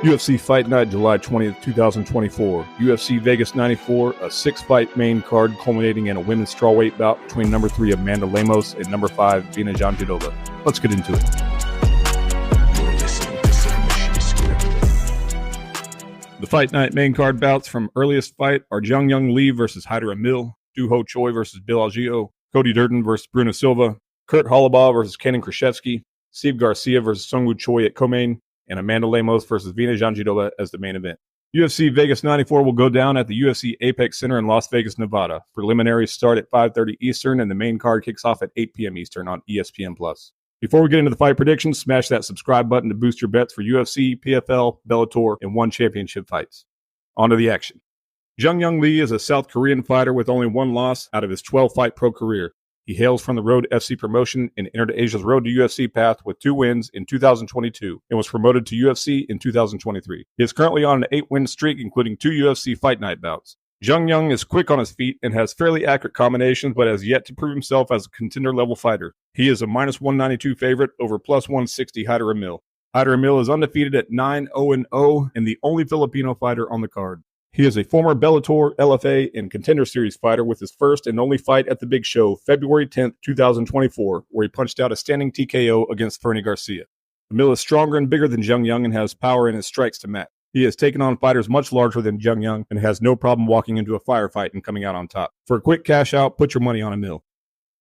UFC Fight Night, July 20th, 2024. UFC Vegas 94, a 6-fight main card culminating in a women's strawweight bout between number 3 Amanda Lemos and number 5 Virna Jandiroba. Let's get into it. The Fight Night main card bouts from earliest fight are Jung Lee versus Hyder Emil, Doo Ho Choi versus Bill Algeo, Cody Durden versus Bruno Silva, Kurt Holobaugh versus Kenan Krzyzewski, Steve Garcia versus Seungwoo Choi at co-main, and Amanda Lemos versus Virna Jandiroba as the main event. UFC Vegas 94 will go down at the UFC Apex Center in Las Vegas, Nevada. Preliminaries start at 5:30 Eastern, and the main card kicks off at 8 p.m. Eastern on ESPN+. Before we get into the fight predictions, smash that subscribe button to boost your bets for UFC, PFL, Bellator, and One Championship fights. On to the action. Jung Lee is a South Korean fighter with only one loss out of his 12-fight pro career. He hails from the Road FC promotion and entered Asia's Road to UFC path with 2 wins in 2022 and was promoted to UFC in 2023. He is currently on an 8-win streak, including 2 UFC Fight Night bouts. Jung is quick on his feet and has fairly accurate combinations, but has yet to prove himself as a contender-level fighter. He is a -192 favorite over +160 Hyder Emil. Hyder Emil is undefeated at 9-0-0 and the only Filipino fighter on the card. He is a former Bellator, LFA, and Contender Series fighter with his first and only fight at the Big Show, February 10th, 2024, where he punched out a standing TKO against Fernie Garcia. Emil is stronger and bigger than Jung and has power in his strikes to match. He has taken on fighters much larger than Jung and has no problem walking into a firefight and coming out on top. For a quick cash out, put your money on Emil.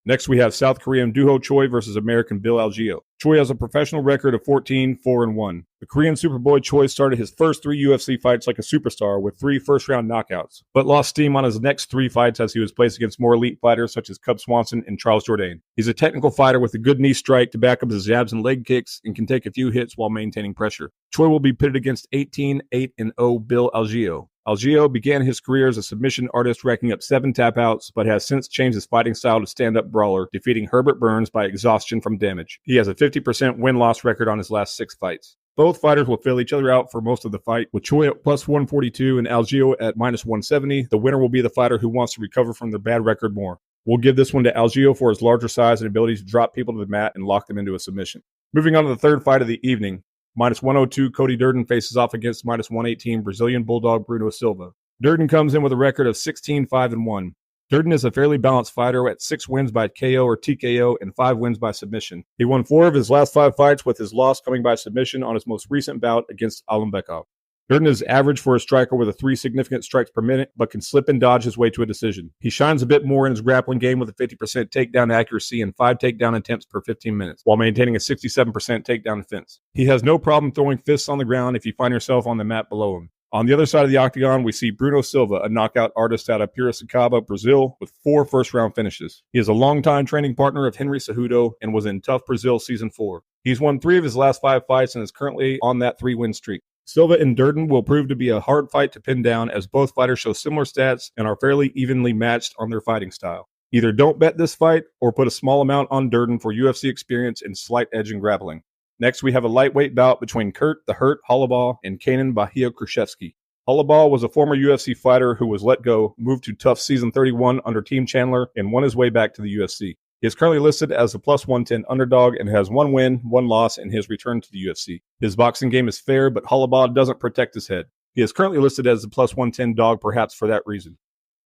Next, we have South Korean Doo Ho Choi versus American Bill Algeo. Choi has a professional record of 14-4-1. The Korean Superboy Choi started his first 3 UFC fights like a superstar with 3 first-round knockouts, but lost steam on his next 3 fights as he was placed against more elite fighters such as Cub Swanson and Charles Jourdain. He's a technical fighter with a good knee strike to back up his jabs and leg kicks and can take a few hits while maintaining pressure. Choi will be pitted against 18-8-0 Bill Algeo. Algeo began his career as a submission artist, racking up 7 tap-outs, but has since changed his fighting style to stand-up brawler, defeating Herbert Burns by exhaustion from damage. He has a 50% win-loss record on his last 6 fights. Both fighters will fill each other out for most of the fight, with Choi at +142 and Algeo at -170. The winner will be the fighter who wants to recover from their bad record more. We'll give this one to Algeo for his larger size and ability to drop people to the mat and lock them into a submission. Moving on to the third fight of the evening. -102 Cody Durden faces off against -118 Brazilian Bulldog Bruno Silva. Durden comes in with a record of 16-5-1. Durden is a fairly balanced fighter at 6 wins by KO or TKO and 5 wins by submission. He won 4 of his last 5 fights, with his loss coming by submission on his most recent bout against Alimbekov. Durden is average for a striker with 3 significant strikes per minute, but can slip and dodge his way to a decision. He shines a bit more in his grappling game with a 50% takedown accuracy and 5 takedown attempts per 15 minutes, while maintaining a 67% takedown defense. He has no problem throwing fists on the ground if you find yourself on the mat below him. On the other side of the octagon, we see Bruno Silva, a knockout artist out of Piracicaba, Brazil, with 4 first-round finishes. He is a longtime training partner of Henry Cejudo and was in Tough Brazil Season 4. He's won 3 of his last 5 fights and is currently on that 3-win streak. Silva and Durden will prove to be a hard fight to pin down, as both fighters show similar stats and are fairly evenly matched on their fighting style. Either don't bet this fight or put a small amount on Durden for UFC experience and slight edge in grappling. Next, we have a lightweight bout between Kurt the Hurt Holobaugh and Kenan Bahia Krzyzewski. Holobaugh was a former UFC fighter who was let go, moved to Tough Season 31 under Team Chandler, and won his way back to the UFC. He is currently listed as a +110 underdog and has 1 win, 1 loss in his return to the UFC. His boxing game is fair, but Holobaugh doesn't protect his head. He is currently listed as a +110 dog, perhaps for that reason.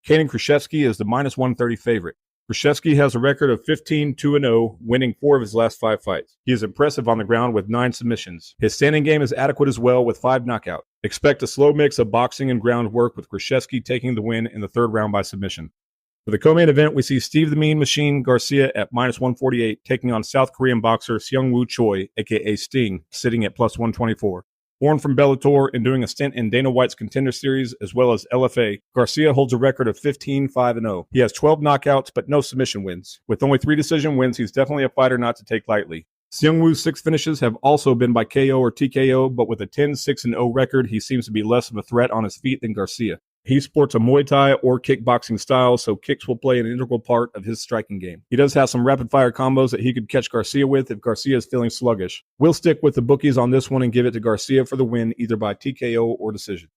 Kenan Krzyzewski is the -130 favorite. Krzyzewski has a record of 15-2-0, winning 4 of his last 5 fights. He is impressive on the ground with 9 submissions. His standing game is adequate as well, with 5 knockouts. Expect a slow mix of boxing and ground work, with Krzyzewski taking the win in the 3rd round by submission. For the co-main event, we see Steve the Mean Machine Garcia at -148, taking on South Korean boxer Seungwoo Choi, aka Sting, sitting at +124. Born from Bellator and doing a stint in Dana White's Contender Series as well as LFA, Garcia holds a record of 15-5-0. He has 12 knockouts but no submission wins. With only 3 decision wins, he's definitely a fighter not to take lightly. Seungwoo's 6 finishes have also been by KO or TKO, but with a 10-6-0 record, he seems to be less of a threat on his feet than Garcia. He sports a Muay Thai or kickboxing style, so kicks will play an integral part of his striking game. He does have some rapid-fire combos that he could catch Garcia with if Garcia is feeling sluggish. We'll stick with the bookies on this one and give it to Garcia for the win, either by TKO or decision.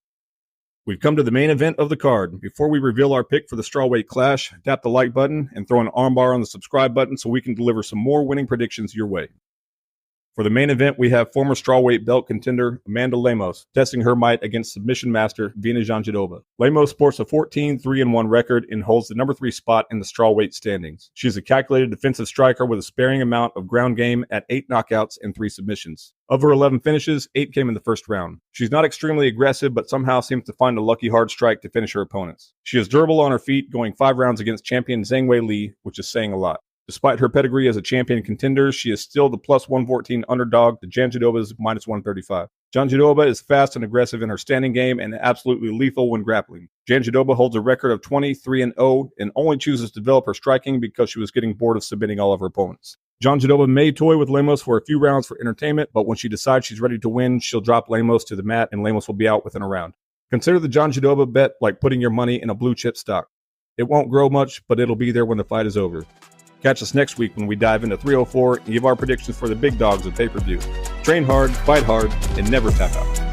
We've come to the main event of the card. Before we reveal our pick for the strawweight clash, tap the like button and throw an armbar on the subscribe button so we can deliver some more winning predictions your way. For the main event, we have former strawweight belt contender Amanda Lemos testing her might against submission master Virna Jandiroba. Lemos sports a 14-3-1 record and holds the number 3 spot in the strawweight standings. She is a calculated defensive striker with a sparing amount of ground game at 8 knockouts and 3 submissions. Of her 11 finishes, 8 came in the first round. She's not extremely aggressive, but somehow seems to find a lucky hard strike to finish her opponents. She is durable on her feet, going 5 rounds against champion Zhang Weili, which is saying a lot. Despite her pedigree as a champion contender, she is still the plus 114 underdog to Jandiroba's minus 135. Jandiroba is fast and aggressive in her standing game and absolutely lethal when grappling. Jandiroba holds a record of 23-0 and only chooses to develop her striking because she was getting bored of submitting all of her opponents. Jandiroba may toy with Lemos for a few rounds for entertainment, but when she decides she's ready to win, she'll drop Lemos to the mat and Lemos will be out within a round. Consider the Jandiroba bet like putting your money in a blue chip stock. It won't grow much, but it'll be there when the fight is over. Catch us next week when we dive into 304 and give our predictions for the big dogs of pay-per-view. Train hard, fight hard, and never tap out.